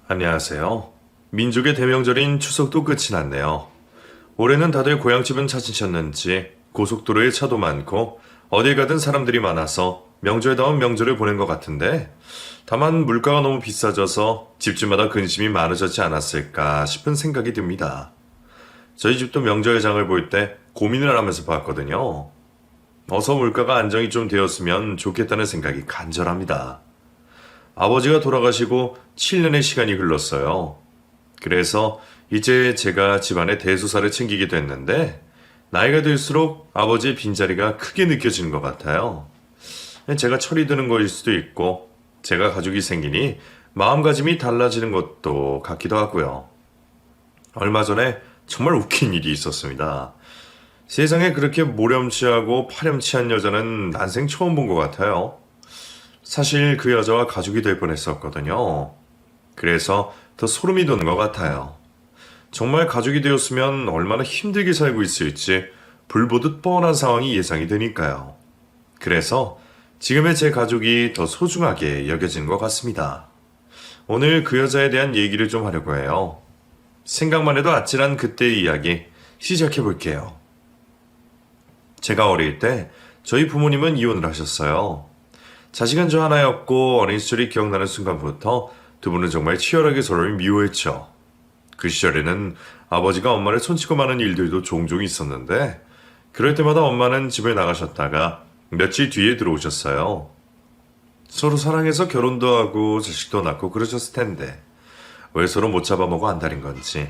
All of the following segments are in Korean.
안녕하세요. 민족의 대명절인 추석도 끝이 났네요. 올해는 다들 고향집은 찾으셨는지 고속도로에 차도 많고 어딜 가든 사람들이 많아서 명절다운 명절을 보낸 것 같은데 다만 물가가 너무 비싸져서 집집마다 근심이 많아졌지 않았을까 싶은 생각이 듭니다. 저희 집도 명절장을 볼 때 고민을 하면서 봤거든요. 어서 물가가 안정이 좀 되었으면 좋겠다는 생각이 간절합니다. 아버지가 돌아가시고 7년의 시간이 흘렀어요. 그래서 이제 제가 집안의 대소사를 챙기게 됐는데 나이가 들수록 아버지의 빈자리가 크게 느껴지는 것 같아요. 제가 철이 드는 것일 수도 있고 제가 가족이 생기니 마음가짐이 달라지는 것도 같기도 하고요. 얼마 전에 정말 웃긴 일이 있었습니다. 세상에 그렇게 모렴치하고 파렴치한 여자는 난생 처음 본 것 같아요. 사실 그 여자와 가족이 될 뻔했었거든요. 그래서 더 소름이 돋는 것 같아요. 정말 가족이 되었으면 얼마나 힘들게 살고 있을지 불보듯 뻔한 상황이 예상이 되니까요. 그래서 지금의 제 가족이 더 소중하게 여겨지는 것 같습니다. 오늘 그 여자에 대한 얘기를 좀 하려고 해요. 생각만 해도 아찔한 그때의 이야기 시작해 볼게요. 제가 어릴 때 저희 부모님은 이혼을 하셨어요. 자식은 저 하나였고 어린 시절이 기억나는 순간부터 두 분은 정말 치열하게 서로를 미워했죠. 그 시절에는 아버지가 엄마를 손치고 마는 일들도 종종 있었는데 그럴 때마다 엄마는 집을 나가셨다가 며칠 뒤에 들어오셨어요. 서로 사랑해서 결혼도 하고 자식도 낳고 그러셨을 텐데 왜 서로 못 잡아먹어 안달인 건지.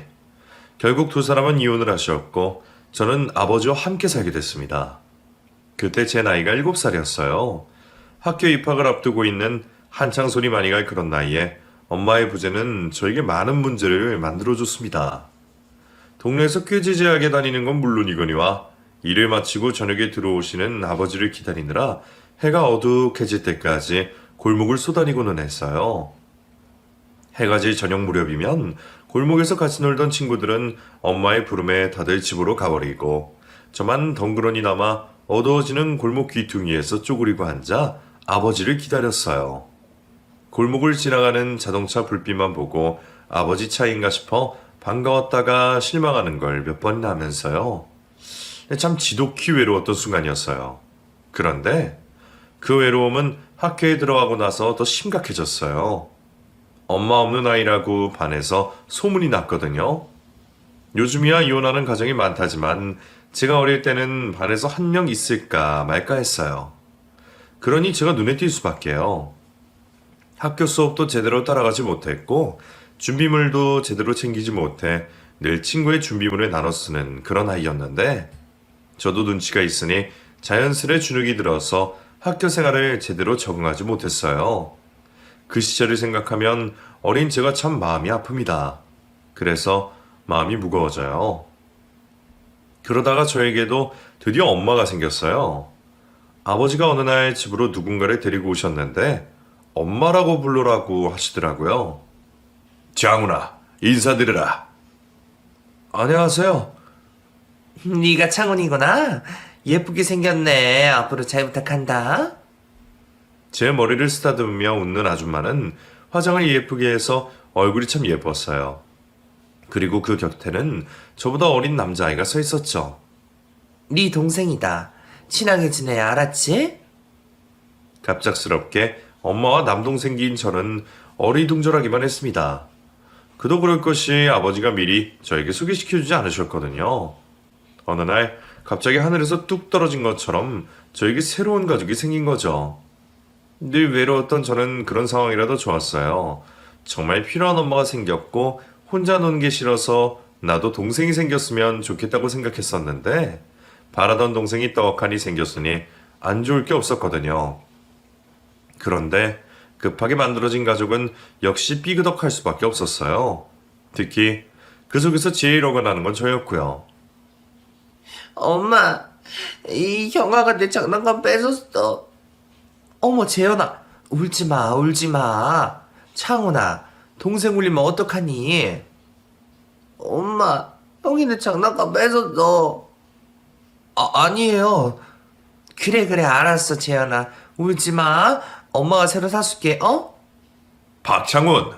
결국 두 사람은 이혼을 하셨고 저는 아버지와 함께 살게 됐습니다. 그때 제 나이가 7살이었어요. 학교 입학을 앞두고 있는 한창 손이 많이 갈 그런 나이에 엄마의 부재는 저에게 많은 문제를 만들어줬습니다. 동네에서 꾀지지하게 다니는 건 물론이거니와 일을 마치고 저녁에 들어오시는 아버지를 기다리느라 해가 어둑해질 때까지 골목을 쏘다니고는 했어요. 해가 질 저녁 무렵이면 골목에서 같이 놀던 친구들은 엄마의 부름에 다들 집으로 가버리고 저만 덩그러니 남아 어두워지는 골목 귀퉁이에서 쪼그리고 앉아 아버지를 기다렸어요. 골목을 지나가는 자동차 불빛만 보고 아버지 차인가 싶어 반가웠다가 실망하는 걸 몇 번이나 하면서요. 참 지독히 외로웠던 순간이었어요. 그런데 그 외로움은 학교에 들어가고 나서 더 심각해졌어요. 엄마 없는 아이라고 반에서 소문이 났거든요. 요즘이야 이혼하는 가정이 많다지만 제가 어릴 때는 반에서 한 명 있을까 말까 했어요. 그러니 제가 눈에 띌 수밖에요. 학교 수업도 제대로 따라가지 못했고 준비물도 제대로 챙기지 못해 늘 친구의 준비물을 나눠 쓰는 그런 아이였는데 저도 눈치가 있으니 자연스레 주눅이 들어서 학교 생활을 제대로 적응하지 못했어요. 그 시절을 생각하면 어린 제가 참 마음이 아픕니다. 그래서 마음이 무거워져요. 그러다가 저에게도 드디어 엄마가 생겼어요. 아버지가 어느 날 집으로 누군가를 데리고 오셨는데 엄마라고 부르라고 하시더라고요. 장훈아, 인사드려라. 안녕하세요. 네가 창훈이구나. 예쁘게 생겼네. 앞으로 잘 부탁한다. 제 머리를 쓰다듬으며 웃는 아줌마는 화장을 예쁘게 해서 얼굴이 참 예뻤어요. 그리고 그 곁에는 저보다 어린 남자아이가 서 있었죠. 네 동생이다. 친하게 지내, 알았지? 갑작스럽게 엄마와 남동생인 저는 어리둥절하기만 했습니다. 그도 그럴 것이 아버지가 미리 저에게 소개시켜주지 않으셨거든요. 어느 날 갑자기 하늘에서 뚝 떨어진 것처럼 저에게 새로운 가족이 생긴 거죠. 늘 외로웠던 저는 그런 상황이라도 좋았어요. 정말 필요한 엄마가 생겼고 혼자 노는 게 싫어서 나도 동생이 생겼으면 좋겠다고 생각했었는데 바라던 동생이 떡하니 생겼으니 안 좋을 게 없었거든요. 그런데 급하게 만들어진 가족은 역시 삐그덕할 수밖에 없었어요. 특히 그 속에서 제일 어긋나는 건 저였고요. 엄마, 이 형아가 내 장난감 뺏었어. 어머, 재현아. 울지 마, 울지 마. 창훈아, 동생 울리면 어떡하니? 엄마, 형이 내 장난감 뺏었어. 아니에요. 그래, 그래, 알았어, 재현아. 울지 마. 엄마가 새로 사줄게, 어? 박창훈,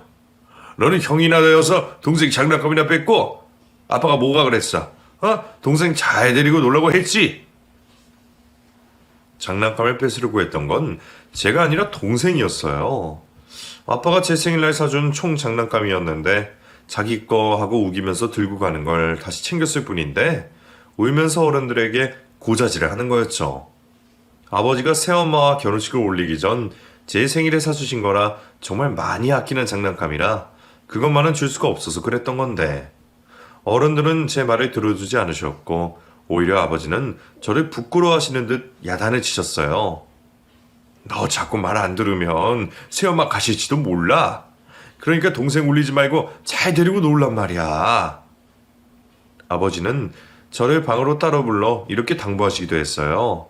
너는 형이나 되어서 동생 장난감이나 뺏고 아빠가 뭐가 그랬어? 동생 잘 데리고 놀라고 했지? 장난감을 뺏으려고 했던 건 제가 아니라 동생이었어요. 아빠가 제 생일날 사준 총 장난감이었는데 자기 거 하고 우기면서 들고 가는 걸 다시 챙겼을 뿐인데 울면서 어른들에게 고자질을 하는 거였죠. 아버지가 새엄마와 결혼식을 올리기 전 제 생일에 사주신 거라 정말 많이 아끼는 장난감이라 그것만은 줄 수가 없어서 그랬던 건데 어른들은 제 말을 들어주지 않으셨고 오히려 아버지는 저를 부끄러워하시는 듯 야단을 치셨어요. 너 자꾸 말 안 들으면 새엄마 가실지도 몰라. 그러니까 동생 울리지 말고 잘 데리고 놀란 말이야. 아버지는 저를 방으로 따로 불러 이렇게 당부하시기도 했어요.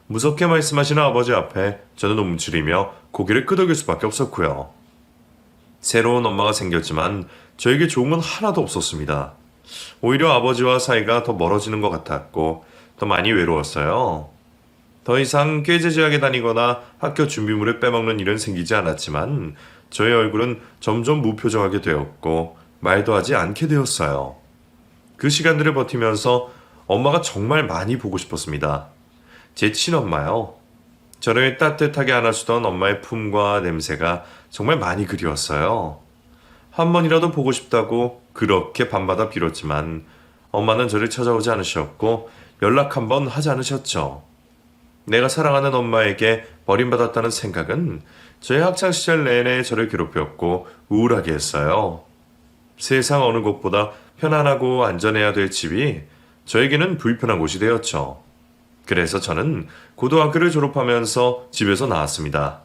무섭게 말씀하시는 아버지 앞에 저는 움츠리며 고개를 끄덕일 수밖에 없었고요. 새로운 엄마가 생겼지만 저에게 좋은 건 하나도 없었습니다. 오히려 아버지와 사이가 더 멀어지는 것 같았고 더 많이 외로웠어요. 더 이상 꾀죄죄하게 다니거나 학교 준비물을 빼먹는 일은 생기지 않았지만 저의 얼굴은 점점 무표정하게 되었고 말도 하지 않게 되었어요. 그 시간들을 버티면서 엄마가 정말 많이 보고 싶었습니다. 제 친엄마요. 저를 따뜻하게 안아주던 엄마의 품과 냄새가 정말 많이 그리웠어요. 한 번이라도 보고 싶다고 그렇게 밤마다 빌었지만 엄마는 저를 찾아오지 않으셨고 연락 한 번 하지 않으셨죠. 내가 사랑하는 엄마에게 버림받았다는 생각은 저의 학창시절 내내 저를 괴롭혔고 우울하게 했어요. 세상 어느 곳보다 편안하고 안전해야 될 집이 저에게는 불편한 곳이 되었죠. 그래서 저는 고등학교를 졸업하면서 집에서 나왔습니다.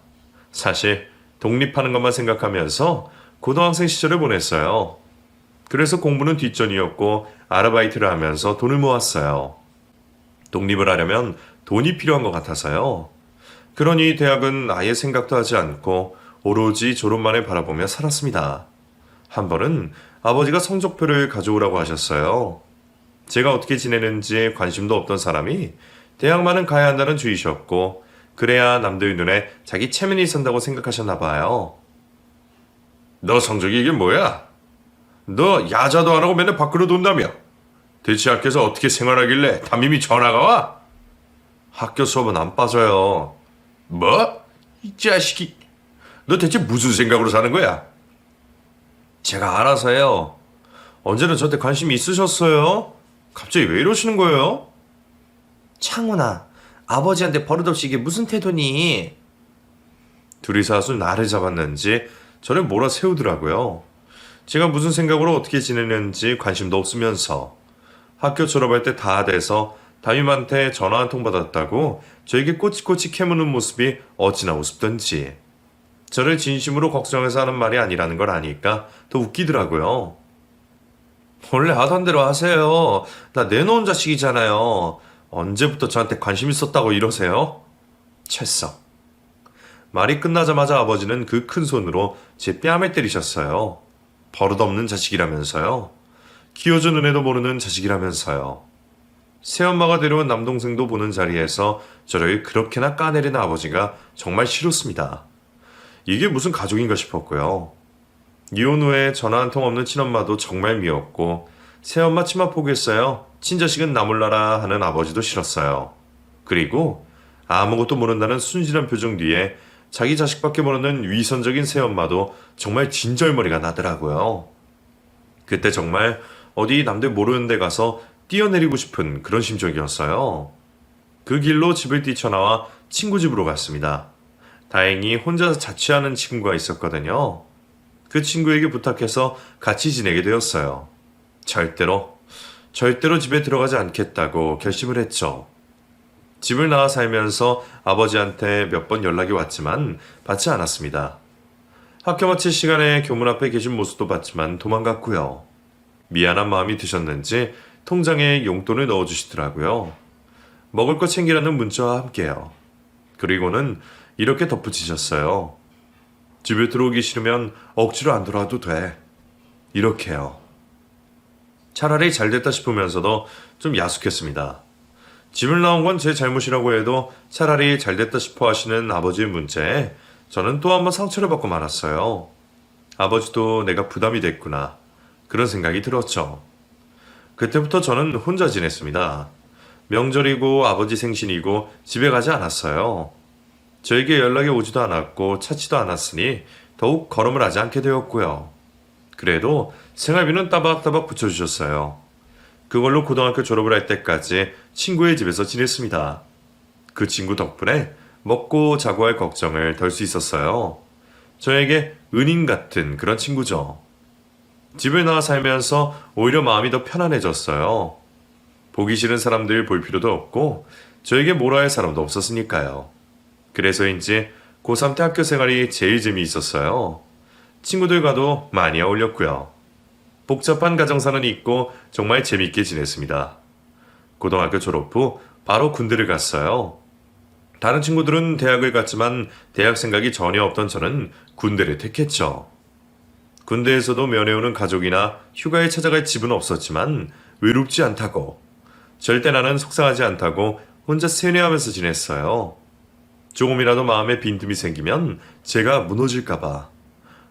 사실 독립하는 것만 생각하면서 고등학생 시절을 보냈어요. 그래서 공부는 뒷전이었고 아르바이트를 하면서 돈을 모았어요. 독립을 하려면 돈이 필요한 것 같아서요. 그러니 대학은 아예 생각도 하지 않고 오로지 졸업만을 바라보며 살았습니다. 한 번은 아버지가 성적표를 가져오라고 하셨어요. 제가 어떻게 지내는지 관심도 없던 사람이 대학만은 가야 한다는 주의셨고 그래야 남들 눈에 자기 체면이 있었다고 생각하셨나 봐요. 너 성적이 이게 뭐야? 너 야자도 안 하고 맨날 밖으로 돈다며? 대체 학교에서 어떻게 생활하길래 담임이 전화가 와? 학교 수업은 안 빠져요. 뭐? 이 자식이. 너 대체 무슨 생각으로 사는 거야? 제가 알아서요. 언제는 저한테 관심이 있으셨어요? 갑자기 왜 이러시는 거예요? 창훈아, 아버지한테 버릇없이 이게 무슨 태도니? 둘이서 아주 나를 잡았는지 저를 몰아세우더라고요. 제가 무슨 생각으로 어떻게 지내는지 관심도 없으면서 학교 졸업할 때 다 돼서 담임한테 전화 한 통 받았다고 저에게 꼬치꼬치 캐무는 모습이 어찌나 우습던지 저를 진심으로 걱정해서 하는 말이 아니라는 걸 아니까 더 웃기더라고요. 원래 하던 대로 하세요. 나 내놓은 자식이잖아요. 언제부터 저한테 관심 있었다고 이러세요? 찰싹. 말이 끝나자마자 아버지는 그 큰 손으로 제 뺨을 때리셨어요. 버릇없는 자식이라면서요. 키워준 은혜도 모르는 자식이라면서요. 새엄마가 데려온 남동생도 보는 자리에서 저를 그렇게나 까내리는 아버지가 정말 싫었습니다. 이게 무슨 가족인가 싶었고요. 이혼 후에 전화 한 통 없는 친엄마도 정말 미웠고 새엄마 치마 포기했어요. 친자식은 나 몰라라 하는 아버지도 싫었어요. 그리고 아무것도 모른다는 순진한 표정 뒤에 자기 자식밖에 모르는 위선적인 새엄마도 정말 진절머리가 나더라고요. 그때 정말 어디 남들 모르는 데 가서 뛰어내리고 싶은 그런 심정이었어요. 그 길로 집을 뛰쳐나와 친구 집으로 갔습니다. 다행히 혼자서 자취하는 친구가 있었거든요. 그 친구에게 부탁해서 같이 지내게 되었어요. 절대로 집에 들어가지 않겠다고 결심을 했죠. 집을 나와 살면서 아버지한테 몇 번 연락이 왔지만 받지 않았습니다. 학교 마칠 시간에 교문 앞에 계신 모습도 봤지만 도망갔고요. 미안한 마음이 드셨는지 통장에 용돈을 넣어주시더라고요. 먹을 거 챙기라는 문자와 함께요. 그리고는 이렇게 덧붙이셨어요. 집에 들어오기 싫으면 억지로 안 들어와도 돼. 이렇게요. 차라리 잘됐다 싶으면서도 좀 야속했습니다. 집을 나온 건 제 잘못이라고 해도 차라리 잘됐다 싶어 하시는 아버지의 문자에 저는 또 한번 상처를 받고 말았어요. 아버지도 내가 부담이 됐구나. 그런 생각이 들었죠. 그때부터 저는 혼자 지냈습니다. 명절이고 아버지 생신이고 집에 가지 않았어요. 저에게 연락이 오지도 않았고 찾지도 않았으니 더욱 걸음을 하지 않게 되었고요. 그래도 생활비는 따박따박 붙여주셨어요. 그걸로 고등학교 졸업을 할 때까지 친구의 집에서 지냈습니다. 그 친구 덕분에 먹고 자고 할 걱정을 덜 수 있었어요. 저에게 은인 같은 그런 친구죠. 집을 나와 살면서 오히려 마음이 더 편안해졌어요. 보기 싫은 사람들 볼 필요도 없고 저에게 뭐라 할 사람도 없었으니까요. 그래서인지 고3 때 학교 생활이 제일 재미있었어요. 친구들과도 많이 어울렸고요. 복잡한 가정사는 있고 정말 재밌게 지냈습니다. 고등학교 졸업 후 바로 군대를 갔어요. 다른 친구들은 대학을 갔지만 대학 생각이 전혀 없던 저는 군대를 택했죠. 군대에서도 면회오는 가족이나 휴가에 찾아갈 집은 없었지만 외롭지 않다고, 절대 나는 속상하지 않다고 혼자 세뇌하면서 지냈어요. 조금이라도 마음에 빈틈이 생기면 제가 무너질까봐,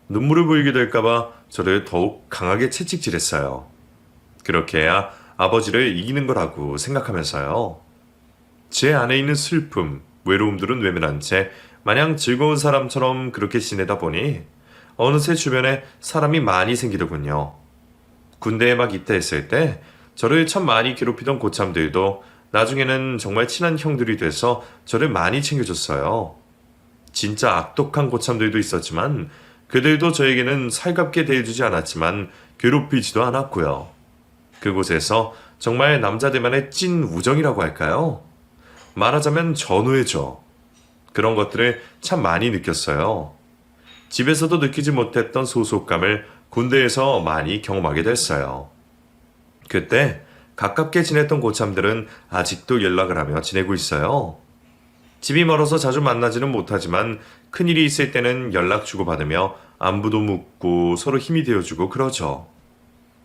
눈물을 보이게 될까봐 저를 더욱 강하게 채찍질했어요. 그렇게 해야 아버지를 이기는 거라고 생각하면서요. 제 안에 있는 슬픔, 외로움들은 외면한 채 마냥 즐거운 사람처럼 그렇게 지내다 보니 어느새 주변에 사람이 많이 생기더군요. 군대에 막 입대했을 때 저를 참 많이 괴롭히던 고참들도 나중에는 정말 친한 형들이 돼서 저를 많이 챙겨줬어요. 진짜 악독한 고참들도 있었지만 그들도 저에게는 살갑게 대해주지 않았지만 괴롭히지도 않았고요. 그곳에서 정말 남자들만의 찐 우정이라고 할까요? 말하자면 전우애죠. 그런 것들을 참 많이 느꼈어요. 집에서도 느끼지 못했던 소속감을 군대에서 많이 경험하게 됐어요. 그때 가깝게 지냈던 고참들은 아직도 연락을 하며 지내고 있어요. 집이 멀어서 자주 만나지는 못하지만 큰일이 있을 때는 연락 주고받으며 안부도 묻고 서로 힘이 되어주고 그러죠.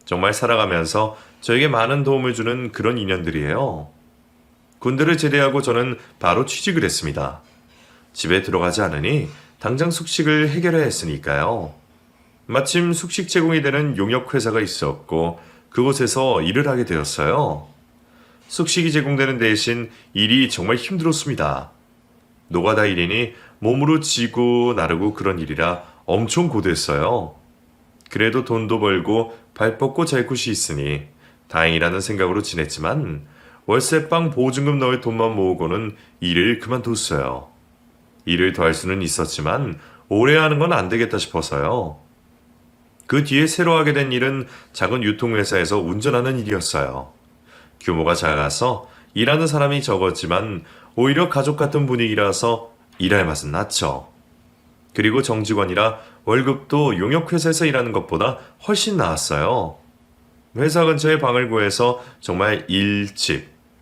정말 살아가면서 저에게 많은 도움을 주는 그런 인연들이에요. 군대를 제대하고 저는 바로 취직을 했습니다. 집에 들어가지 않으니 당장 숙식을 해결해야 했으니까요. 마침 숙식 제공이 되는 용역회사가 있었고 그곳에서 일을 하게 되었어요. 숙식이 제공되는 대신 일이 정말 힘들었습니다. 노가다 일이니 몸으로 지고 나르고 그런 일이라 엄청 고됐어요. 그래도 돈도 벌고 발 뻗고 잘 곳이 있으니 다행이라는 생각으로 지냈지만 월세방 보증금 넣을 돈만 모으고는 일을 그만뒀어요. 일을 더 할 수는 있었지만 오래 하는 건 안 되겠다 싶어서요. 그 뒤에 새로 하게 된 일은 작은 유통회사에서 운전하는 일이었어요. 규모가 작아서 일하는 사람이 적었지만 오히려 가족 같은 분위기라서 일할 맛은 났죠. 그리고 정직원이라 월급도 용역회사에서 일하는 것보다 훨씬 나았어요. 회사 근처에 방을 구해서 정말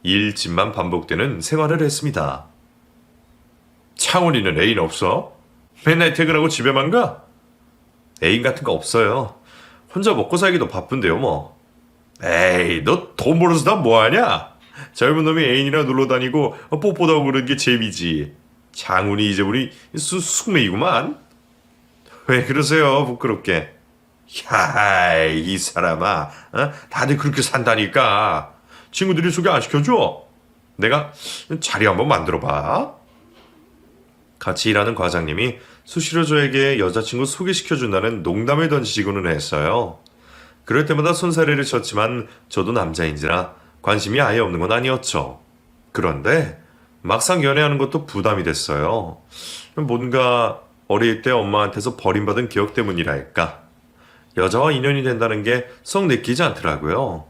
일집만 반복되는 생활을 했습니다. 창훈이는 애인 없어? 맨날 퇴근하고 집에만 가? 애인 같은 거 없어요. 혼자 먹고 살기도 바쁜데요 뭐. 에이, 너 돈 벌어서 다 뭐하냐? 젊은 놈이 애인이랑 놀러 다니고 뽀뽀도 하고 그러는 게 재미지. 창훈이 이제 우리 숙매이구만. 왜 그러세요 부끄럽게. 야, 이 사람아, 다들 그렇게 산다니까. 친구들이 소개 안 시켜줘? 내가 자리 한번 만들어봐. 같이 일하는 과장님이 수시로 저에게 여자친구 소개시켜준다는 농담을 던지시고는 했어요. 그럴 때마다 손사래를 쳤지만 저도 남자인지라 관심이 아예 없는 건 아니었죠. 그런데 막상 연애하는 것도 부담이 됐어요. 뭔가 어릴 때 엄마한테서 버림받은 기억 때문이랄까. 여자와 인연이 된다는 게 썩 내키지 않더라고요.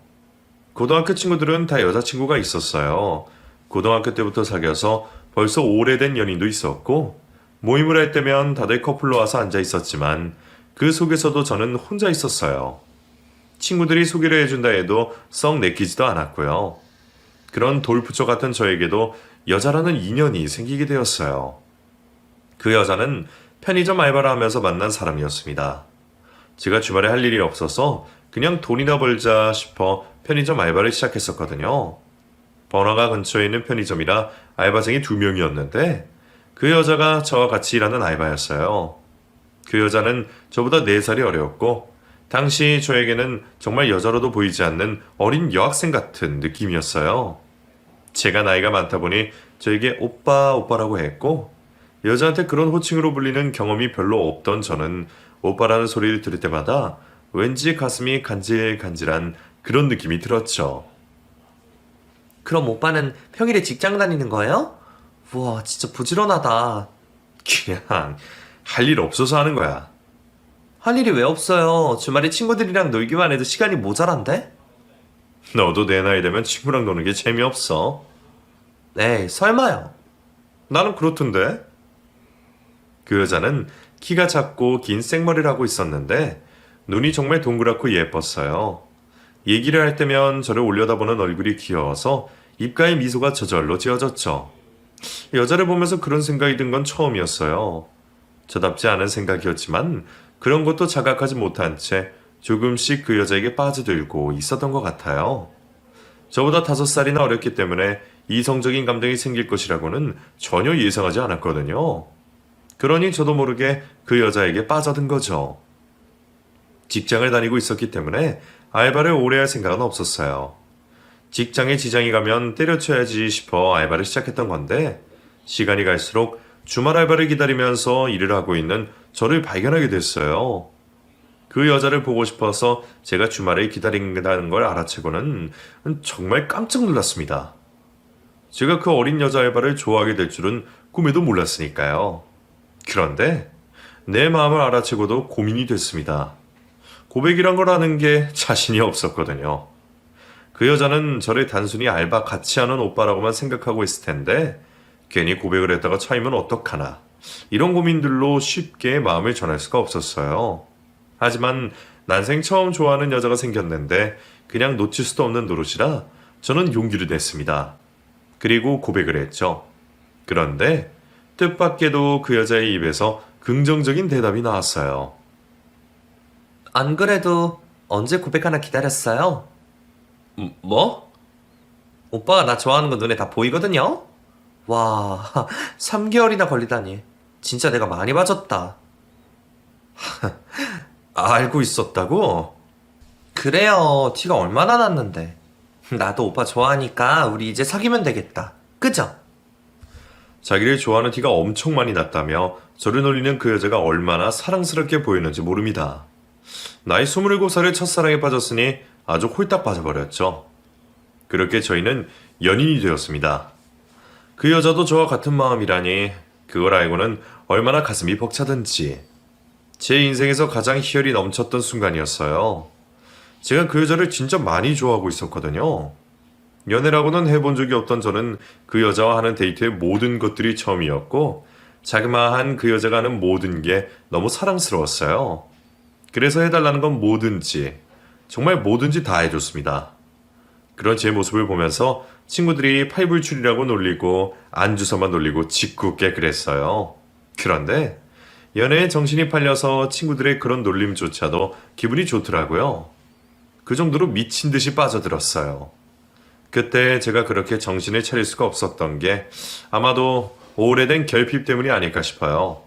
고등학교 친구들은 다 여자친구가 있었어요. 고등학교 때부터 사귀어서 벌써 오래된 연인도 있었고 모임을 할 때면 다들 커플로 와서 앉아 있었지만 그 속에서도 저는 혼자 있었어요. 친구들이 소개를 해준다 해도 썩 내키지도 않았고요. 그런 돌부처 같은 저에게도 여자라는 인연이 생기게 되었어요. 그 여자는 편의점 알바를 하면서 만난 사람이었습니다. 제가 주말에 할 일이 없어서 그냥 돈이나 벌자 싶어 편의점 알바를 시작했었거든요. 번화가 근처에 있는 편의점이라 알바생이 2명이었는데 그 여자가 저와 같이 일하는 알바였어요. 그 여자는 저보다 4살이 어렸고 당시 저에게는 정말 여자로도 보이지 않는 어린 여학생 같은 느낌이었어요. 제가 나이가 많다 보니 저에게 오빠, 오빠라고 했고 여자한테 그런 호칭으로 불리는 경험이 별로 없던 저는 오빠라는 소리를 들을 때마다 왠지 가슴이 간질간질한 그런 느낌이 들었죠. 그럼 오빠는 평일에 직장 다니는 거예요? 우와, 진짜 부지런하다. 그냥 할 일 없어서 하는 거야. 할 일이 왜 없어요? 주말에 친구들이랑 놀기만 해도 시간이 모자란데? 너도 내 나이 되면 친구랑 노는 게 재미없어. 네, 설마요. 나는 그렇던데. 그 여자는 키가 작고 긴 생머리를 하고 있었는데 눈이 정말 동그랗고 예뻤어요. 얘기를 할 때면 저를 올려다보는 얼굴이 귀여워서 입가에 미소가 저절로 지어졌죠. 여자를 보면서 그런 생각이 든 건 처음이었어요. 저답지 않은 생각이었지만 그런 것도 자각하지 못한 채 조금씩 그 여자에게 빠져들고 있었던 것 같아요. 저보다 5살이나 어렸기 때문에 이성적인 감정이 생길 것이라고는 전혀 예상하지 않았거든요. 그러니 저도 모르게 그 여자에게 빠져든 거죠. 직장을 다니고 있었기 때문에 알바를 오래 할 생각은 없었어요. 직장에 지장이 가면 때려쳐야지 싶어 알바를 시작했던 건데 시간이 갈수록 주말 알바를 기다리면서 일을 하고 있는 저를 발견하게 됐어요. 그 여자를 보고 싶어서 제가 주말에 기다린다는 걸 알아채고는 정말 깜짝 놀랐습니다. 제가 그 어린 여자 알바를 좋아하게 될 줄은 꿈에도 몰랐으니까요. 그런데 내 마음을 알아채고도 고민이 됐습니다. 고백이란 걸 하는 게 자신이 없었거든요. 그 여자는 저를 단순히 알바 같이 하는 오빠라고만 생각하고 있을 텐데 괜히 고백을 했다가 차이면 어떡하나 이런 고민들로 쉽게 마음을 전할 수가 없었어요. 하지만 난생 처음 좋아하는 여자가 생겼는데 그냥 놓칠 수도 없는 노릇이라 저는 용기를 냈습니다. 그리고 고백을 했죠. 그런데 뜻밖에도 그 여자의 입에서 긍정적인 대답이 나왔어요. 안 그래도 언제 고백하나 기다렸어요? 뭐? 오빠가 나 좋아하는 거 눈에 다 보이거든요? 와, 3개월이나 걸리다니. 진짜 내가 많이 빠졌다. 알고 있었다고? 그래요. 티가 얼마나 났는데. 나도 오빠 좋아하니까 우리 이제 사귀면 되겠다. 그죠? 자기를 좋아하는 티가 엄청 많이 났다며 저를 놀리는 그 여자가 얼마나 사랑스럽게 보이는지 모릅니다. 나이 27살의 첫사랑에 빠졌으니 아주 홀딱 빠져버렸죠. 그렇게 저희는 연인이 되었습니다. 그 여자도 저와 같은 마음이라니 그걸 알고는 얼마나 가슴이 벅차든지. 제 인생에서 가장 희열이 넘쳤던 순간이었어요. 제가 그 여자를 진짜 많이 좋아하고 있었거든요. 연애라고는 해본 적이 없던 저는 그 여자와 하는 데이트의 모든 것들이 처음이었고 자그마한 그 여자가 하는 모든 게 너무 사랑스러웠어요. 그래서 해달라는 건 뭐든지 정말 뭐든지 다 해줬습니다. 그런 제 모습을 보면서 친구들이 팔불출이라고 놀리고 안주서만 놀리고 짓궂게 그랬어요. 그런데 연애에 정신이 팔려서 친구들의 그런 놀림조차도 기분이 좋더라고요. 그 정도로 미친 듯이 빠져들었어요. 그때 제가 그렇게 정신을 차릴 수가 없었던 게 아마도 오래된 결핍 때문이 아닐까 싶어요.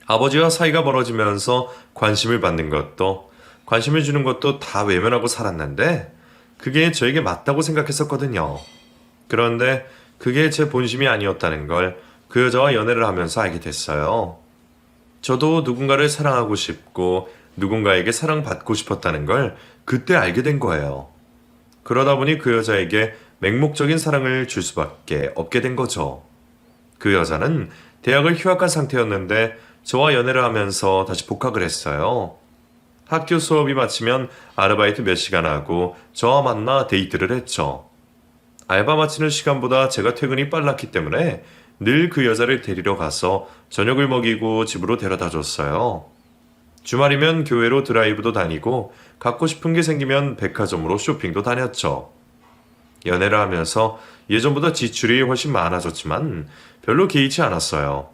아버지와 사이가 멀어지면서 관심을 받는 것도 관심을 주는 것도 다 외면하고 살았는데 그게 저에게 맞다고 생각했었거든요. 그런데 그게 제 본심이 아니었다는 걸 그 여자와 연애를 하면서 알게 됐어요. 저도 누군가를 사랑하고 싶고 누군가에게 사랑받고 싶었다는 걸 그때 알게 된 거예요. 그러다 보니 그 여자에게 맹목적인 사랑을 줄 수밖에 없게 된 거죠. 그 여자는 대학을 휴학한 상태였는데 저와 연애를 하면서 다시 복학을 했어요. 학교 수업이 마치면 아르바이트 몇 시간 하고 저와 만나 데이트를 했죠. 알바 마치는 시간보다 제가 퇴근이 빨랐기 때문에 늘 그 여자를 데리러 가서 저녁을 먹이고 집으로 데려다 줬어요. 주말이면 교회로 드라이브도 다니고 갖고 싶은 게 생기면 백화점으로 쇼핑도 다녔죠. 연애를 하면서 예전보다 지출이 훨씬 많아졌지만 별로 개의치 않았어요.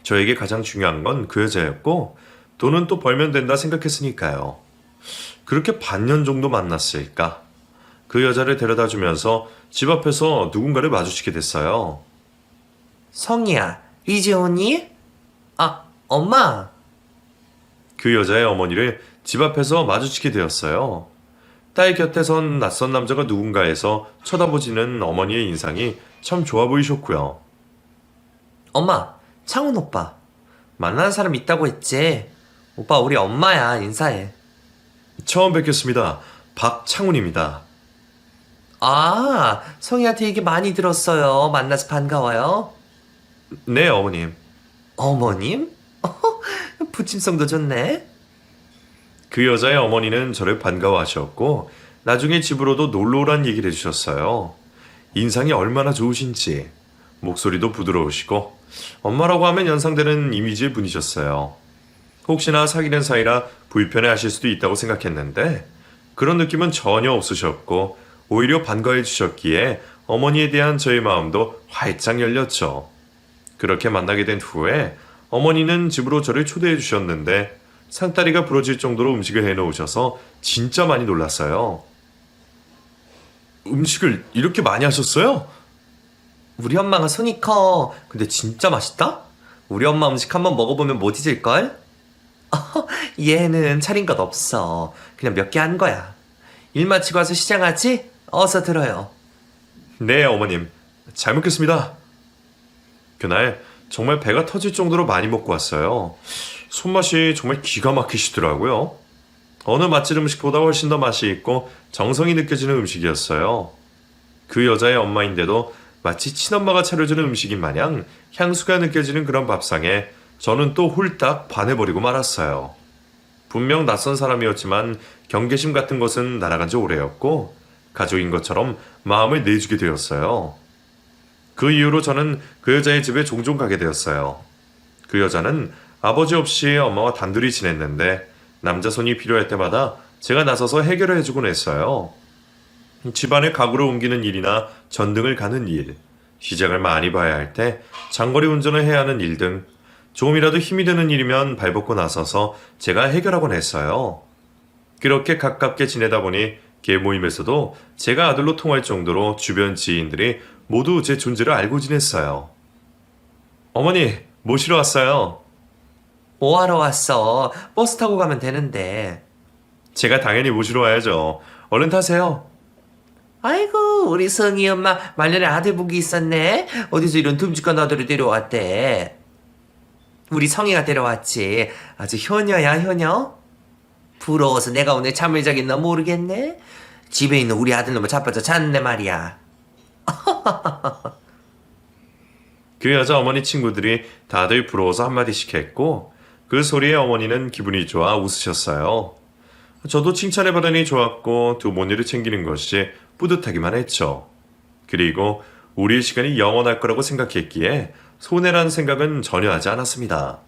저에게 가장 중요한 건 그 여자였고 돈은 또 벌면 된다 생각했으니까요. 그렇게 반년 정도 만났을까? 그 여자를 데려다 주면서 집 앞에서 누군가를 마주치게 됐어요. 성희야, 이제 오니? 아, 엄마. 그 여자의 어머니를 집 앞에서 마주치게 되었어요. 딸 곁에 선 낯선 남자가 누군가해서 쳐다보지는 어머니의 인상이 참 좋아 보이셨고요. 엄마, 창훈 오빠. 만나는 사람 있다고 했지? 오빠, 우리 엄마야. 인사해. 처음 뵙겠습니다. 박창훈입니다. 아, 성희한테 얘기 많이 들었어요. 만나서 반가워요. 네, 어머님. 어머님? 부침성도 좋네. 그 여자의 어머니는 저를 반가워하셨고 나중에 집으로도 놀러 오란 얘기를 해주셨어요. 인상이 얼마나 좋으신지 목소리도 부드러우시고 엄마라고 하면 연상되는 이미지의 분이셨어요. 혹시나 사귀는 사이라 불편해하실 수도 있다고 생각했는데 그런 느낌은 전혀 없으셨고 오히려 반가워해 주셨기에 어머니에 대한 저의 마음도 활짝 열렸죠. 그렇게 만나게 된 후에 어머니는 집으로 저를 초대해 주셨는데 상다리가 부러질 정도로 음식을 해놓으셔서 진짜 많이 놀랐어요. 음식을 이렇게 많이 하셨어요? 우리 엄마가 손이 커. 근데 진짜 맛있다? 우리 엄마 음식 한번 먹어보면 못 잊을걸? 얘는 차린 것 없어. 그냥 몇 개 한 거야. 일 마치고 와서 시장하지? 어서 들어요. 네, 어머님. 잘 먹겠습니다. 그날 정말 배가 터질 정도로 많이 먹고 왔어요. 손맛이 정말 기가 막히시더라고요. 어느 맛집 음식보다 훨씬 더 맛이 있고 정성이 느껴지는 음식이었어요. 그 여자의 엄마인데도 마치 친엄마가 차려주는 음식인 마냥 향수가 느껴지는 그런 밥상에 저는 또 홀딱 반해버리고 말았어요. 분명 낯선 사람이었지만 경계심 같은 것은 날아간 지 오래였고 가족인 것처럼 마음을 내주게 되었어요. 그 이후로 저는 그 여자의 집에 종종 가게 되었어요. 그 여자는 아버지 없이 엄마와 단둘이 지냈는데 남자 손이 필요할 때마다 제가 나서서 해결을 해주곤 했어요. 집안의 가구를 옮기는 일이나 전등을 가는 일, 시장을 많이 봐야 할 때 장거리 운전을 해야 하는 일 등 조금이라도 힘이 되는 일이면 발벗고 나서서 제가 해결하곤 했어요. 그렇게 가깝게 지내다 보니 계모임에서도 제가 아들로 통할 정도로 주변 지인들이 모두 제 존재를 알고 지냈어요. 어머니, 모시러 왔어요. 뭐하러 왔어? 버스 타고 가면 되는데. 제가 당연히 모시러 와야죠. 얼른 타세요. 아이고, 우리 성희 엄마 말년에 아들 복이 있었네. 어디서 이런 듬직한 아들을 데려왔대. 우리 성희가 데려왔지. 아주 효녀야, 효녀. 부러워서 내가 오늘 잠을 자겠나 모르겠네. 집에 있는 우리 아들놈을 자빠져 잤네 말이야. 그 여자 어머니 친구들이 다들 부러워서 한마디씩 했고 그 소리에 어머니는 기분이 좋아 웃으셨어요. 저도 칭찬을 받으니 좋았고 두 모니를 챙기는 것이 뿌듯하기만 했죠. 그리고 우리의 시간이 영원할 거라고 생각했기에 손해라는 생각은 전혀 하지 않았습니다.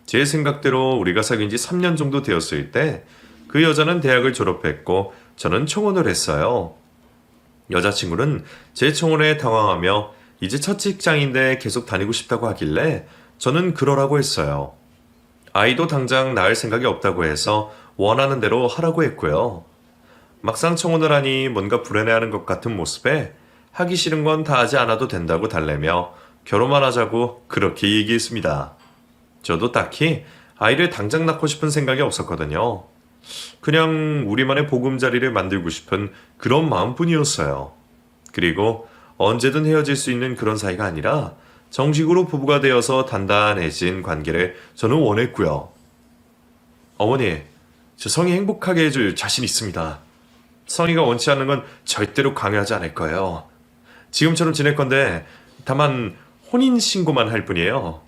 제 생각대로 우리가 사귄 지 3년 정도 되었을 때 그 여자는 대학을 졸업했고 저는 청혼을 했어요. 여자친구는 제 청혼에 당황하며 이제 첫 직장인데 계속 다니고 싶다고 하길래 저는 그러라고 했어요. 아이도 당장 낳을 생각이 없다고 해서 원하는 대로 하라고 했고요. 막상 청혼을 하니 뭔가 불안해하는 것 같은 모습에 하기 싫은 건 다 하지 않아도 된다고 달래며 결혼만 하자고 그렇게 얘기했습니다. 저도 딱히 아이를 당장 낳고 싶은 생각이 없었거든요. 그냥 우리만의 보금자리를 만들고 싶은 그런 마음뿐이었어요. 그리고 언제든 헤어질 수 있는 그런 사이가 아니라 정식으로 부부가 되어서 단단해진 관계를 저는 원했고요. 어머니, 저 성이 행복하게 해줄 자신 있습니다. 성이가 원치 않는 건 절대로 강요하지 않을 거예요. 지금처럼 지낼 건데 다만 혼인신고만 할 뿐이에요.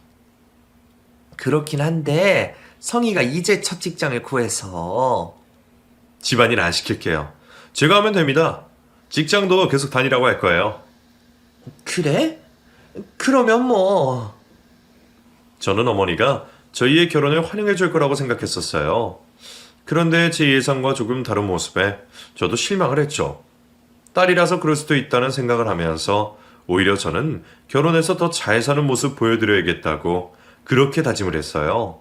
그렇긴 한데 성희가 이제 첫 직장을 구해서. 집안일 안 시킬게요. 제가 하면 됩니다. 직장도 계속 다니라고 할 거예요. 그래? 그러면 뭐. 저는 어머니가 저희의 결혼을 환영해 줄 거라고 생각했었어요. 그런데 제 예상과 조금 다른 모습에 저도 실망을 했죠. 딸이라서 그럴 수도 있다는 생각을 하면서 오히려 저는 결혼해서 더 잘 사는 모습 보여드려야겠다고 그렇게 다짐을 했어요.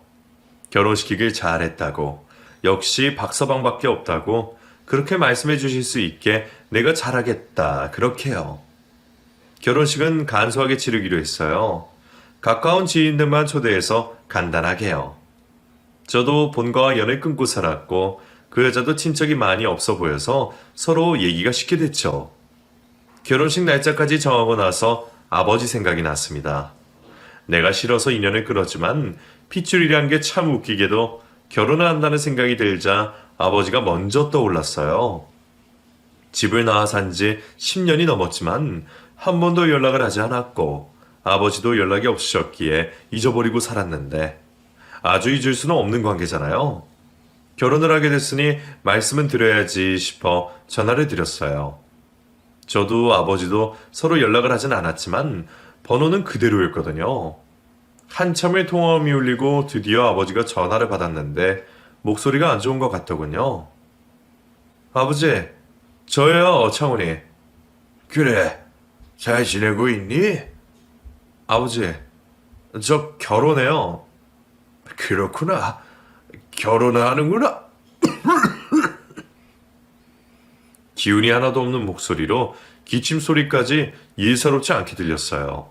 결혼시키길 잘했다고, 역시 박서방밖에 없다고 그렇게 말씀해 주실 수 있게 내가 잘하겠다 그렇게요. 결혼식은 간소하게 치르기로 했어요. 가까운 지인들만 초대해서 간단하게요. 저도 본가와 연을 끊고 살았고 그 여자도 친척이 많이 없어 보여서 서로 얘기가 쉽게 됐죠. 결혼식 날짜까지 정하고 나서 아버지 생각이 났습니다. 내가 싫어서 인연을 끊었지만 핏줄이란 게 참 웃기게도 결혼을 한다는 생각이 들자 아버지가 먼저 떠올랐어요. 집을 나와 산 지 10년이 넘었지만 한 번도 연락을 하지 않았고 아버지도 연락이 없으셨기에 잊어버리고 살았는데 아주 잊을 수는 없는 관계잖아요. 결혼을 하게 됐으니 말씀은 드려야지 싶어 전화를 드렸어요. 저도 아버지도 서로 연락을 하진 않았지만 번호는 그대로였거든요. 한참을 통화음이 울리고 드디어 아버지가 전화를 받았는데 목소리가 안 좋은 것 같더군요. 아버지, 저예요, 창훈이. 그래, 잘 지내고 있니? 아버지, 저 결혼해요. 그렇구나. 결혼을 하는구나. 기운이 하나도 없는 목소리로 기침 소리까지 예사롭지 않게 들렸어요.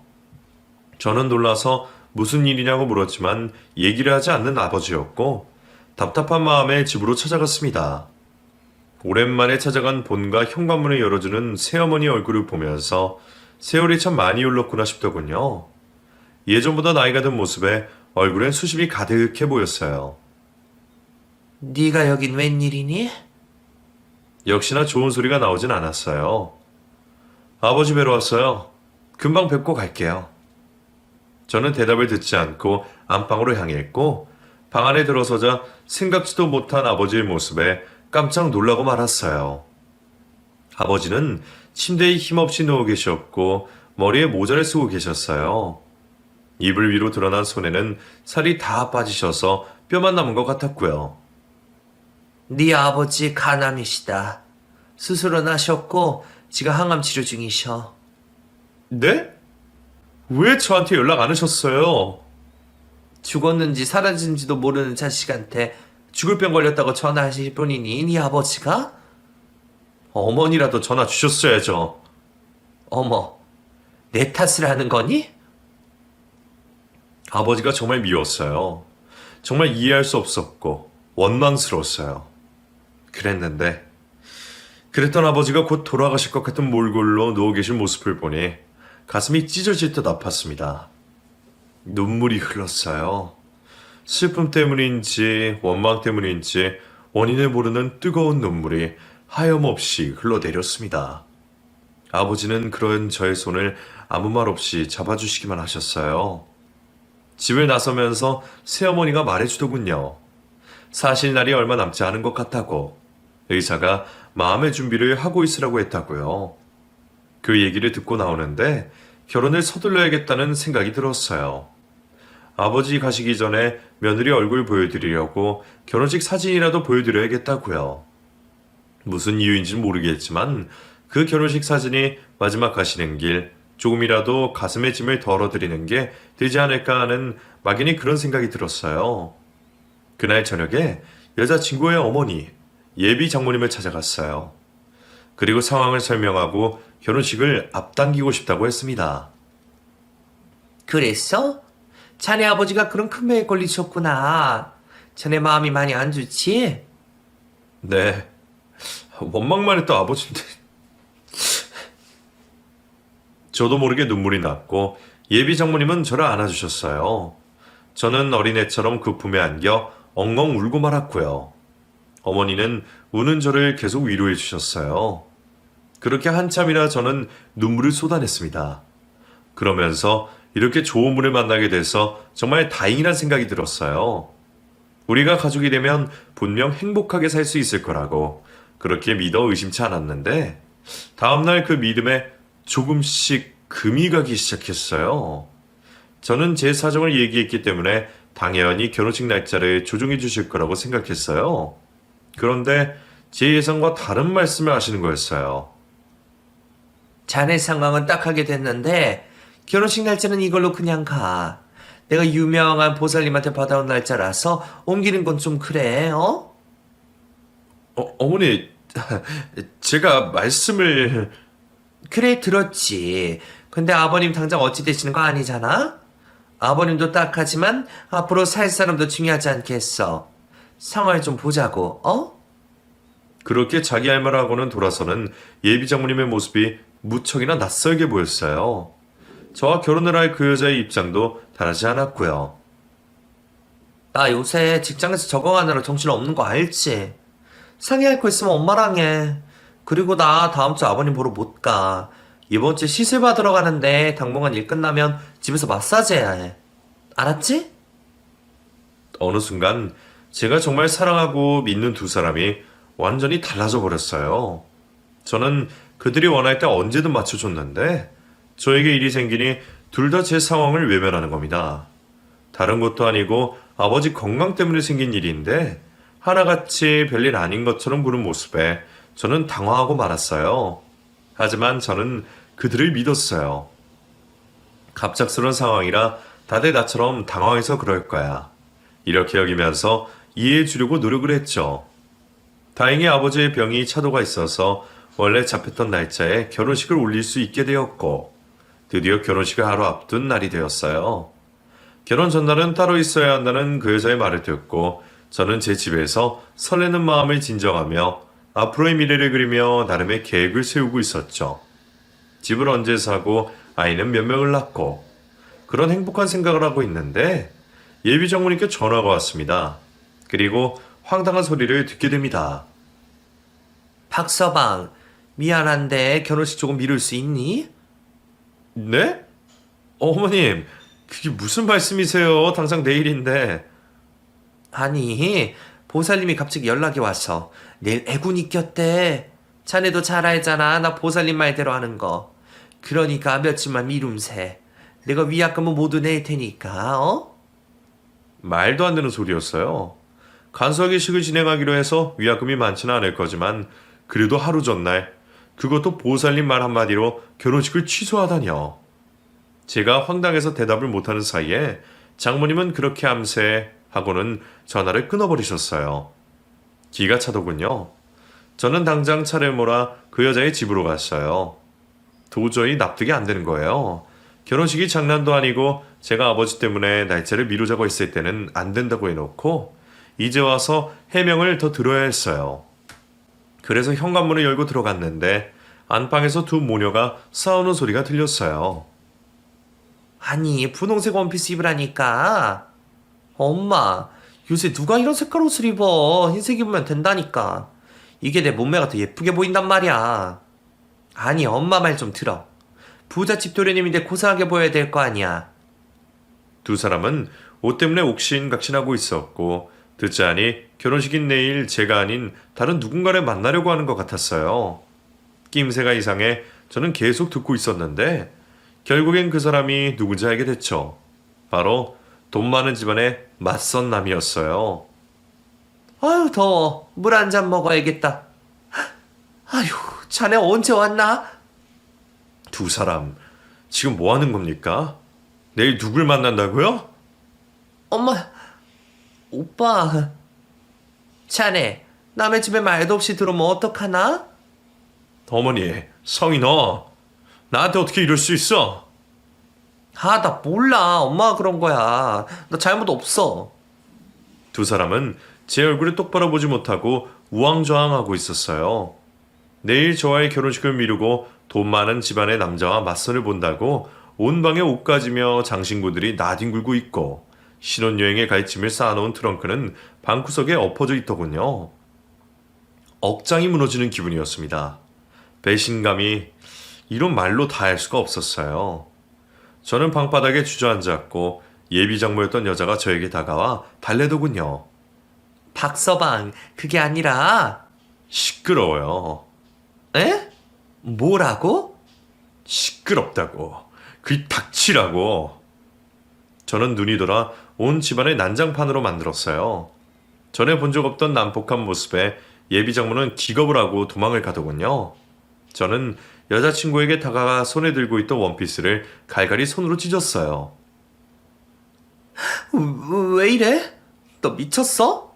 저는 놀라서 무슨 일이냐고 물었지만 얘기를 하지 않는 아버지였고 답답한 마음에 집으로 찾아갔습니다. 오랜만에 찾아간 본가 현관문을 열어주는 새어머니 얼굴을 보면서 세월이 참 많이 흘렀구나 싶더군요. 예전보다 나이가 든 모습에 얼굴엔 수심이 가득해 보였어요. 네가 여긴 웬일이니? 역시나 좋은 소리가 나오진 않았어요. 아버지 뵈러 왔어요. 금방 뵙고 갈게요. 저는 대답을 듣지 않고 안방으로 향했고 방 안에 들어서자 생각지도 못한 아버지의 모습에 깜짝 놀라고 말았어요. 아버지는 침대에 힘없이 누워 계셨고 머리에 모자를 쓰고 계셨어요. 이불 위로 드러난 손에는 살이 다 빠지셔서 뼈만 남은 것 같았고요. 네 아버지 간암이시다. 수술은 하셨고 지가 항암 치료 중이셔. 네? 왜 저한테 연락 안 하셨어요? 죽었는지 사라진지도 모르는 자식한테 죽을 병 걸렸다고 전화하실 분이니 네 아버지가? 어머니라도 전화 주셨어야죠. 어머, 내 탓을 하는 거니? 아버지가 정말 미웠어요. 정말 이해할 수 없었고 원망스러웠어요. 그랬던 아버지가 곧 돌아가실 것 같은 몰골로 누워 계신 모습을 보니 가슴이 찢어질 듯 아팠습니다. 눈물이 흘렀어요. 슬픔 때문인지 원망 때문인지 원인을 모르는 뜨거운 눈물이 하염없이 흘러내렸습니다. 아버지는 그런 저의 손을 아무 말 없이 잡아주시기만 하셨어요. 집을 나서면서 새어머니가 말해주더군요. 사실 날이 얼마 남지 않은 것 같다고. 의사가 마음의 준비를 하고 있으라고 했다고요. 그 얘기를 듣고 나오는데 결혼을 서둘러야겠다는 생각이 들었어요. 아버지 가시기 전에 며느리 얼굴 보여드리려고 결혼식 사진이라도 보여드려야겠다고요. 무슨 이유인지는 모르겠지만 그 결혼식 사진이 마지막 가시는 길 조금이라도 가슴의 짐을 덜어드리는 게 되지 않을까 하는 막연히 그런 생각이 들었어요. 그날 저녁에 여자친구의 어머니 예비 장모님을 찾아갔어요. 그리고 상황을 설명하고 결혼식을 앞당기고 싶다고 했습니다. 그랬어? 자네 아버지가 그런 큰 병에 걸리셨구나. 자네 마음이 많이 안 좋지? 네, 원망만 했던 아버지인데. 저도 모르게 눈물이 났고 예비 장모님은 저를 안아주셨어요. 저는 어린애처럼 그 품에 안겨 엉엉 울고 말았고요. 어머니는 우는 저를 계속 위로해 주셨어요. 그렇게 한참이나 저는 눈물을 쏟아냈습니다. 그러면서 이렇게 좋은 분을 만나게 돼서 정말 다행이란 생각이 들었어요. 우리가 가족이 되면 분명 행복하게 살 수 있을 거라고 그렇게 믿어 의심치 않았는데 다음날 그 믿음에 조금씩 금이 가기 시작했어요. 저는 제 사정을 얘기했기 때문에 당연히 결혼식 날짜를 조정해 주실 거라고 생각했어요. 그런데 제 예상과 다른 말씀을 하시는 거였어요. 자네 상황은 딱하게 됐는데 결혼식 날짜는 이걸로 그냥 가. 내가 유명한 보살님한테 받아온 날짜라서 옮기는 건 좀 그래, 어? 어머니, 제가 말씀을... 그래, 들었지. 근데 아버님 당장 어찌 되시는 거 아니잖아? 아버님도 딱하지만 앞으로 살 사람도 중요하지 않겠어. 상황을 좀 보자고, 어? 그렇게 자기 할 말을 하고는 돌아서는 예비 장모님의 모습이 무척이나 낯설게 보였어요. 저와 결혼을 할 그 여자의 입장도 다르지 않았고요. 나 요새 직장에서 적응하느라 정신 없는 거 알지? 상의할 거 있으면 엄마랑 해. 그리고 나 다음 주 아버님 보러 못 가. 이번 주 시술 받으러 가는데 당분간 일 끝나면 집에서 마사지 해야 해. 알았지? 어느 순간 제가 정말 사랑하고 믿는 두 사람이 완전히 달라져 버렸어요. 저는 그들이 원할 때 언제든 맞춰줬는데 저에게 일이 생기니 둘 다 제 상황을 외면하는 겁니다. 다른 것도 아니고 아버지 건강 때문에 생긴 일인데 하나같이 별일 아닌 것처럼 구는 모습에 저는 당황하고 말았어요. 하지만 저는 그들을 믿었어요. 갑작스러운 상황이라 다들 나처럼 당황해서 그럴 거야. 이렇게 여기면서 이해해 주려고 노력을 했죠. 다행히 아버지의 병이 차도가 있어서 원래 잡혔던 날짜에 결혼식을 올릴 수 있게 되었고 드디어 결혼식을 하루 앞둔 날이 되었어요. 결혼 전날은 따로 있어야 한다는 그 여자의 말을 듣고 저는 제 집에서 설레는 마음을 진정하며 앞으로의 미래를 그리며 나름의 계획을 세우고 있었죠. 집을 언제 사고 아이는 몇 명을 낳고 그런 행복한 생각을 하고 있는데 예비 장모님께 전화가 왔습니다. 그리고 황당한 소리를 듣게 됩니다. 박서방, 미안한데 결혼식 조금 미룰 수 있니? 네? 어머님, 그게 무슨 말씀이세요? 당장 내일인데. 아니, 보살님이 갑자기 연락이 와서 내일 애군이 꼈대. 자네도 잘 알잖아. 나 보살님 말대로 하는 거. 그러니까 며칠만 미룸세. 내가 위약금은 모두 낼 테니까, 어? 말도 안 되는 소리였어요. 간소하게식을 진행하기로 해서 위약금이 많지는 않을 거지만 그래도 하루 전날 그것도 보살님 말 한마디로 결혼식을 취소하다뇨. 제가 황당해서 대답을 못하는 사이에 장모님은 그렇게 암세 하고는 전화를 끊어버리셨어요. 기가 차더군요. 저는 당장 차를 몰아 그 여자의 집으로 갔어요. 도저히 납득이 안 되는 거예요. 결혼식이 장난도 아니고 제가 아버지 때문에 날짜를 미루자고 했을 때는 안 된다고 해놓고 이제 와서 해명을 더 들어야 했어요. 그래서 현관문을 열고 들어갔는데 안방에서 두 모녀가 싸우는 소리가 들렸어요. 아니, 분홍색 원피스 입으라니까. 엄마, 요새 누가 이런 색깔 옷을 입어? 흰색 입으면 된다니까. 이게 내 몸매가 더 예쁘게 보인단 말이야. 아니, 엄마 말 좀 들어. 부잣집 도련님인데 고상하게 보여야 될 거 아니야. 두 사람은 옷 때문에 옥신각신하고 있었고 듣자하니 결혼식인 내일 제가 아닌 다른 누군가를 만나려고 하는 것 같았어요. 낌새가 이상해 저는 계속 듣고 있었는데 결국엔 그 사람이 누군지 알게 됐죠. 바로 돈 많은 집안의 맞선 남이었어요. 아유, 더워. 물 한 잔 먹어야겠다. 아유, 자네 언제 왔나? 두 사람 지금 뭐 하는 겁니까? 내일 누굴 만난다고요? 엄마, 오빠. 자네, 남의 집에 말도 없이 들어오면 어떡하나? 어머니, 성이 너 나한테 어떻게 이럴 수 있어? 아, 나 몰라. 엄마가 그런 거야. 나 잘못 없어. 두 사람은 제 얼굴을 똑바로 보지 못하고 우왕좌왕하고 있었어요. 내일 저와의 결혼식을 미루고 돈 많은 집안의 남자와 맞선을 본다고 온 방에 옷 가지며 장신구들이 나뒹굴고 있고 신혼여행에 갈 짐을 쌓아놓은 트렁크는 방구석에 엎어져 있더군요. 억장이 무너지는 기분이었습니다. 배신감이 이런 말로 다 할 수가 없었어요. 저는 방바닥에 주저앉았고 예비 장모였던 여자가 저에게 다가와 달래더군요. 박서방, 그게 아니라. 시끄러워요. 에? 뭐라고? 시끄럽다고. 그 닥치라고. 저는 눈이 돌아 온 집안을 난장판으로 만들었어요. 전에 본 적 없던 난폭한 모습에 예비 장모는 기겁을 하고 도망을 가더군요. 저는 여자친구에게 다가가 손에 들고 있던 원피스를 갈갈이 손으로 찢었어요. 왜 이래? 너 미쳤어?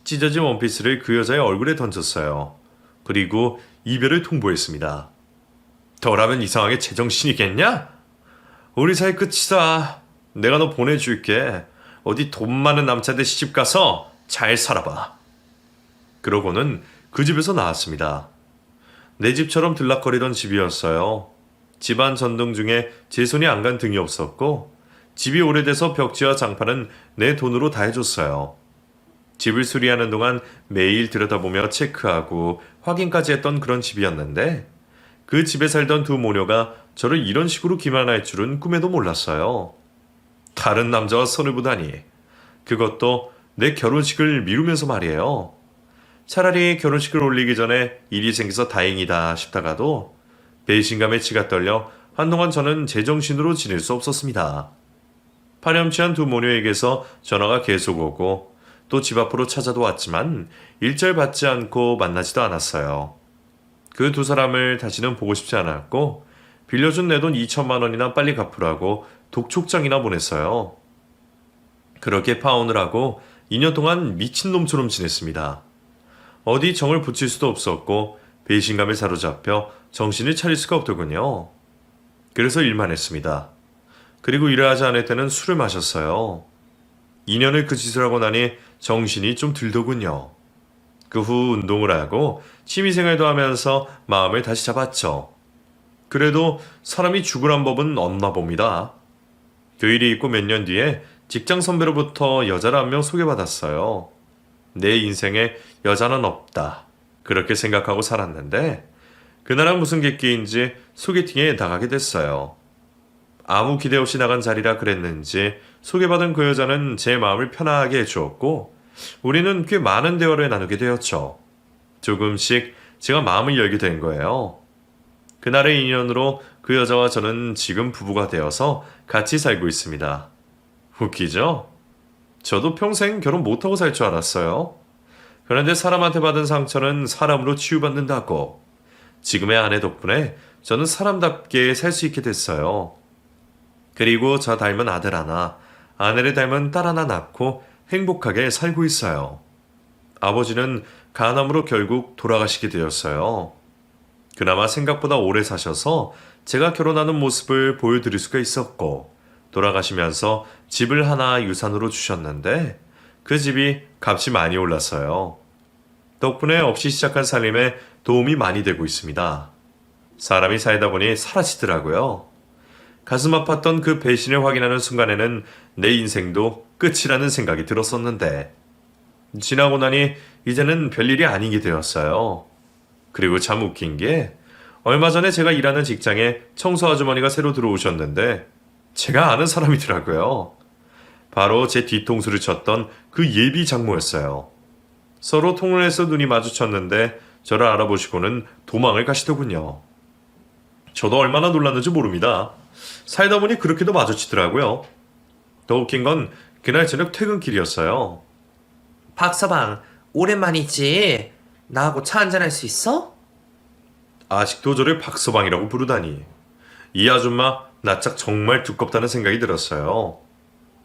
찢어진 원피스를 그 여자의 얼굴에 던졌어요. 그리고 이별을 통보했습니다. 더라면 이상하게 제정신이겠냐? 우리 사이 끝이다. 내가 너 보내줄게. 어디 돈 많은 남자들 시집 가서 잘 살아봐. 그러고는 그 집에서 나왔습니다. 내 집처럼 들락거리던 집이었어요. 집안 전등 중에 제 손이 안 간 등이 없었고 집이 오래돼서 벽지와 장판은 내 돈으로 다 해줬어요. 집을 수리하는 동안 매일 들여다보며 체크하고 확인까지 했던 그런 집이었는데 그 집에 살던 두 모녀가 저를 이런 식으로 기만할 줄은 꿈에도 몰랐어요. 다른 남자와 손을 보다니. 그것도 내 결혼식을 미루면서 말이에요. 차라리 결혼식을 올리기 전에 일이 생겨서 다행이다 싶다가도 배신감에 치가 떨려 한동안 저는 제정신으로 지낼 수 없었습니다. 파렴치한 두 모녀에게서 전화가 계속 오고 또 집 앞으로 찾아도 왔지만 일절 받지 않고 만나지도 않았어요. 그 두 사람을 다시는 보고 싶지 않았고 빌려준 내 돈 2천만 원이나 빨리 갚으라고 독촉장이나 보냈어요. 그렇게 파혼을 하고 2년 동안 미친놈처럼 지냈습니다. 어디 정을 붙일 수도 없었고 배신감에 사로잡혀 정신을 차릴 수가 없더군요. 그래서 일만 했습니다. 그리고 일을 하지 않을 때는 술을 마셨어요. 2년을 그 짓을 하고 나니 정신이 좀 들더군요. 그 후 운동을 하고 취미생활도 하면서 마음을 다시 잡았죠. 그래도 사람이 죽으란 법은 없나 봅니다. 그 일이 있고 몇 년 뒤에 직장 선배로부터 여자를 한 명 소개받았어요. 내 인생에 여자는 없다. 그렇게 생각하고 살았는데 그날은 무슨 객기인지 소개팅에 나가게 됐어요. 아무 기대 없이 나간 자리라 그랬는지 소개받은 그 여자는 제 마음을 편하게 해주었고 우리는 꽤 많은 대화를 나누게 되었죠. 조금씩 제가 마음을 열게 된 거예요. 그날의 인연으로 그 여자와 저는 지금 부부가 되어서 같이 살고 있습니다. 웃기죠? 저도 평생 결혼 못하고 살 줄 알았어요. 그런데 사람한테 받은 상처는 사람으로 치유받는다고. 지금의 아내 덕분에 저는 사람답게 살 수 있게 됐어요. 그리고 저 닮은 아들 하나, 아내를 닮은 딸 하나 낳고 행복하게 살고 있어요. 아버지는 간암으로 결국 돌아가시게 되었어요. 그나마 생각보다 오래 사셔서 제가 결혼하는 모습을 보여드릴 수가 있었고 돌아가시면서 집을 하나 유산으로 주셨는데 그 집이 값이 많이 올랐어요. 덕분에 없이 시작한 살림에 도움이 많이 되고 있습니다. 사람이 살다 보니 사라지더라고요. 가슴 아팠던 그 배신을 확인하는 순간에는 내 인생도 끝이라는 생각이 들었었는데 지나고 나니 이제는 별일이 아니게 되었어요. 그리고 참 웃긴 게 얼마 전에 제가 일하는 직장에 청소 아주머니가 새로 들어오셨는데 제가 아는 사람이더라고요. 바로 제 뒤통수를 쳤던 그 예비 장모였어요. 서로 통로에서 눈이 마주쳤는데 저를 알아보시고는 도망을 가시더군요. 저도 얼마나 놀랐는지 모릅니다. 살다 보니 그렇게도 마주치더라고요. 더 웃긴 건 그날 저녁 퇴근길이었어요. 박서방, 오랜만이지? 나하고 차 한잔 할 수 있어? 아직도 저를 박서방이라고 부르다니. 이 아줌마 낯짝 정말 두껍다는 생각이 들었어요.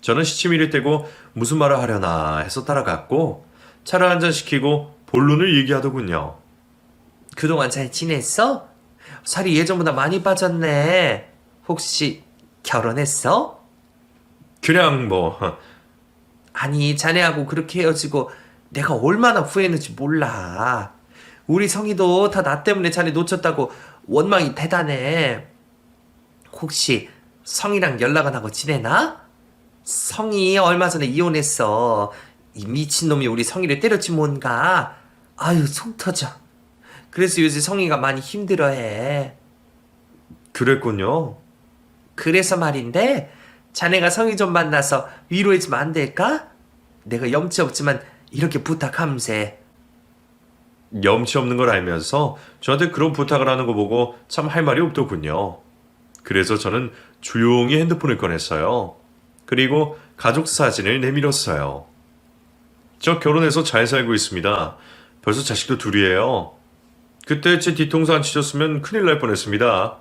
저는 시치미를 떼고 무슨 말을 하려나 해서 따라갔고 차를 한잔 시키고 본론을 얘기하더군요. 그동안 잘 지냈어? 살이 예전보다 많이 빠졌네. 혹시 결혼했어? 그냥 뭐 아니, 자네하고 그렇게 헤어지고 내가 얼마나 후회했는지 몰라. 우리 성희도 다 나 때문에 자네 놓쳤다고 원망이 대단해. 혹시 성희랑 연락 안 하고 지내나? 성희 얼마 전에 이혼했어. 이 미친놈이 우리 성희를 때렸지 뭔가. 아유, 속 터져. 그래서 요새 성희가 많이 힘들어해. 그랬군요. 그래서 말인데 자네가 성희 좀 만나서 위로해주면 안 될까? 내가 염치 없지만 이렇게 부탁함세. 염치 없는 걸 알면서 저한테 그런 부탁을 하는 거 보고 참 할 말이 없더군요. 그래서 저는 조용히 핸드폰을 꺼냈어요. 그리고 가족 사진을 내밀었어요. 저 결혼해서 잘 살고 있습니다. 벌써 자식도 둘이에요. 그때 제 뒤통수 안 치셨으면 큰일 날 뻔했습니다.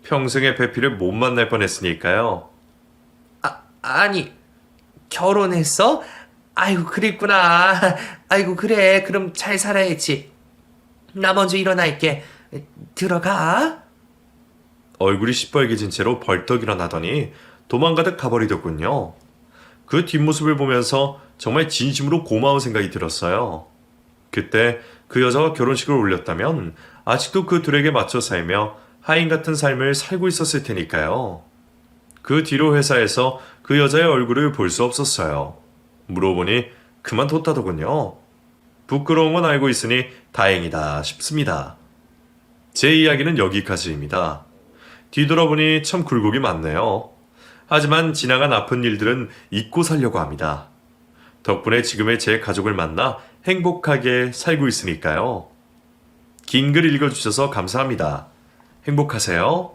평생의 배필을 못 만날 뻔했으니까요. 아니, 결혼했어? 아이고, 그랬구나. 아이고, 그래. 그럼 잘 살아야지. 나 먼저 일어날게. 들어가. 얼굴이 시뻘개진 채로 벌떡 일어나더니 도망가듯 가버리더군요. 그 뒷모습을 보면서 정말 진심으로 고마운 생각이 들었어요. 그때 그 여자와 결혼식을 올렸다면 아직도 그 둘에게 맞춰 살며 하인 같은 삶을 살고 있었을 테니까요. 그 뒤로 회사에서 그 여자의 얼굴을 볼 수 없었어요. 물어보니 그만뒀다더군요. 부끄러운 건 알고 있으니 다행이다 싶습니다. 제 이야기는 여기까지입니다. 뒤돌아보니 참 굴곡이 많네요. 하지만 지나간 아픈 일들은 잊고 살려고 합니다. 덕분에 지금의 제 가족을 만나 행복하게 살고 있으니까요. 긴 글 읽어주셔서 감사합니다. 행복하세요.